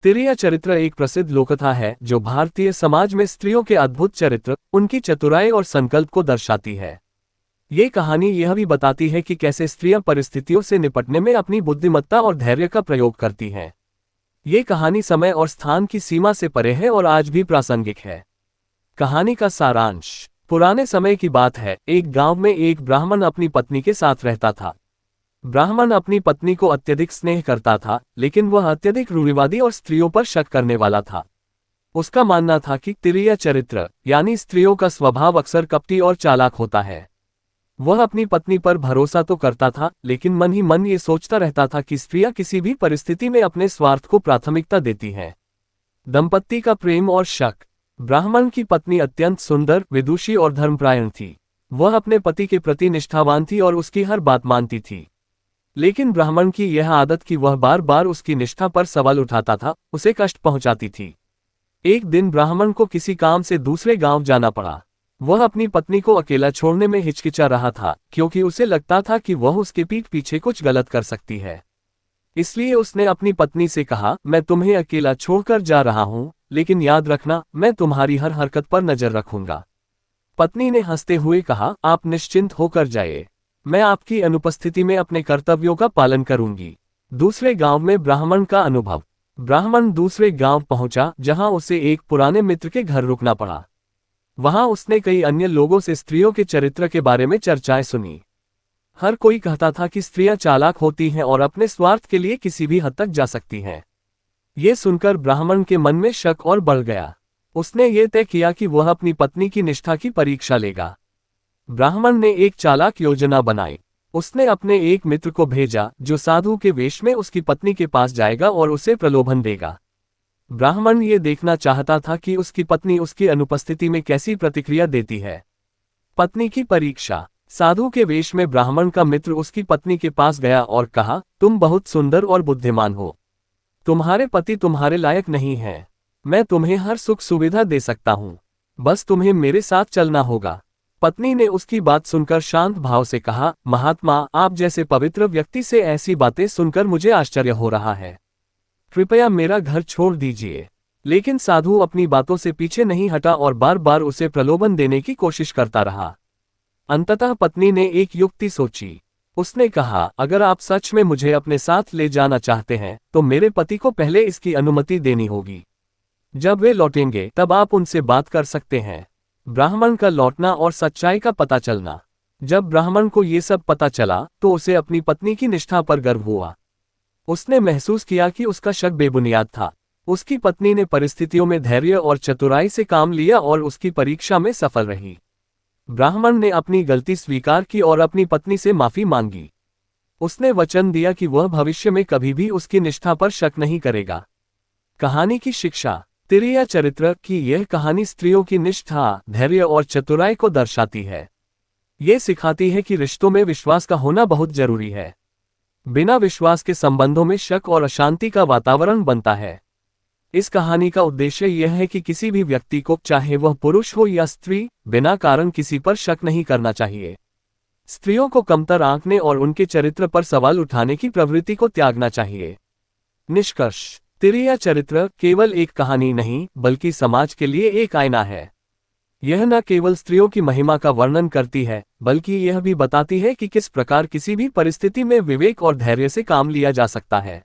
तिरिया चरित्र एक प्रसिद्ध लोककथा है जो भारतीय समाज में स्त्रियों के अद्भुत चरित्र, उनकी चतुराई और संकल्प को दर्शाती है। ये कहानी यह भी बताती है कि कैसे स्त्रियां परिस्थितियों से निपटने में अपनी बुद्धिमत्ता और धैर्य का प्रयोग करती हैं। ये कहानी समय और स्थान की सीमा से परे है और आज भी प्रासंगिक है। कहानी का सारांश। पुराने समय की बात है, एक गांव में एक ब्राह्मण अपनी पत्नी के साथ रहता था। ब्राह्मण अपनी पत्नी को अत्यधिक स्नेह करता था, लेकिन वह अत्यधिक रूढ़िवादी और स्त्रियों पर शक करने वाला था। उसका मानना था कि तिरिया चरित्र यानी स्त्रियों का स्वभाव अक्सर कपटी और चालाक होता है। वह अपनी पत्नी पर भरोसा तो करता था, लेकिन मन ही मन ये सोचता रहता था कि स्त्रियां किसी भी परिस्थिति में अपने स्वार्थ को प्राथमिकता देती हैं। दंपत्ति का प्रेम और शक। ब्राह्मण की पत्नी अत्यंत सुंदर, विदुषी और धर्मपरायण थी। वह अपने पति के प्रति निष्ठावान थी और उसकी हर बात मानती थी। लेकिन ब्राह्मण की यह आदत कि वह बार बार उसकी निष्ठा पर सवाल उठाता था, उसे कष्ट पहुंचाती थी। एक दिन ब्राह्मण को किसी काम से दूसरे गांव जाना पड़ा। वह अपनी पत्नी को अकेला छोड़ने में हिचकिचा रहा था, क्योंकि उसे लगता था कि वह उसके पीठ पीछे कुछ गलत कर सकती है। इसलिए उसने अपनी पत्नी से कहा, मैं तुम्हें अकेला छोड़कर जा रहा हूं, लेकिन याद रखना, मैं तुम्हारी हर हरकत पर नजर रखूंगा। पत्नी ने हंसते हुए कहा, आप निश्चिंत होकर जाइए, मैं आपकी अनुपस्थिति में अपने कर्तव्यों का पालन करूंगी। दूसरे गांव में ब्राह्मण का अनुभव। ब्राह्मण दूसरे गांव पहुंचा, जहां उसे एक पुराने मित्र के घर रुकना पड़ा। वहां उसने कई अन्य लोगों से स्त्रियों के चरित्र के बारे में चर्चाएं सुनी। हर कोई कहता था कि स्त्रियां चालाक होती हैं और अपने स्वार्थ के लिए किसी भी हद तक जा सकती हैं। ये सुनकर ब्राह्मण के मन में शक और बढ़ गया। उसने ये तय किया कि वह अपनी पत्नी की निष्ठा की परीक्षा लेगा। ब्राह्मण ने एक चालाक योजना बनाई। उसने अपने एक मित्र को भेजा, जो साधु के वेश में उसकी पत्नी के पास जाएगा और उसे प्रलोभन देगा। ब्राह्मण ये देखना चाहता था कि उसकी पत्नी उसकी अनुपस्थिति में कैसी प्रतिक्रिया देती है। पत्नी की परीक्षा। साधु के वेश में ब्राह्मण का मित्र उसकी पत्नी के पास गया और कहा, तुम बहुत सुंदर और बुद्धिमान हो। तुम्हारे पति तुम्हारे लायक नहीं है। मैं तुम्हें हर सुख सुविधा दे सकता हूं, बस तुम्हें मेरे साथ चलना होगा। पत्नी ने उसकी बात सुनकर शांत भाव से कहा, महात्मा, आप जैसे पवित्र व्यक्ति से ऐसी बातें सुनकर मुझे आश्चर्य हो रहा है। कृपया मेरा घर छोड़ दीजिए। लेकिन साधु अपनी बातों से पीछे नहीं हटा और बार बार उसे प्रलोभन देने की कोशिश करता रहा। अंततः पत्नी ने एक युक्ति सोची। उसने कहा, अगर आप सच में मुझे अपने साथ ले जाना चाहते हैं, तो मेरे पति को पहले इसकी अनुमति देनी होगी। जब वे लौटेंगे तब आप उनसे बात कर सकते हैं। ब्राह्मण का लौटना और सच्चाई का पता चलना। जब ब्राह्मण को ये सब पता चला तो उसे अपनी पत्नी की निष्ठा पर गर्व हुआ। उसने महसूस किया कि उसका शक बेबुनियाद था। उसकी पत्नी ने परिस्थितियों में धैर्य और चतुराई से काम लिया और उसकी परीक्षा में सफल रही। ब्राह्मण ने अपनी गलती स्वीकार की और अपनी पत्नी से माफी मांगी। उसने वचन दिया कि वह भविष्य में कभी भी उसकी निष्ठा पर शक नहीं करेगा। कहानी की शिक्षा। तिरिया चरित्र की यह कहानी स्त्रियों की निष्ठा, धैर्य और चतुराई को दर्शाती है। ये सिखाती है कि रिश्तों में विश्वास का होना बहुत जरूरी है। बिना विश्वास के संबंधों में शक और अशांति का वातावरण बनता है। इस कहानी का उद्देश्य यह है कि किसी भी व्यक्ति को, चाहे वह पुरुष हो या स्त्री, बिना कारण किसी पर शक नहीं करना चाहिए। स्त्रियों को कमतर आंकने और उनके चरित्र पर सवाल उठाने की प्रवृत्ति को त्यागना चाहिए। निष्कर्ष। तिरिया चरित्र केवल एक कहानी नहीं, बल्कि समाज के लिए एक आईना है। यह न केवल स्त्रियों की महिमा का वर्णन करती है, बल्कि यह भी बताती है कि किस प्रकार किसी भी परिस्थिति में विवेक और धैर्य से काम लिया जा सकता है।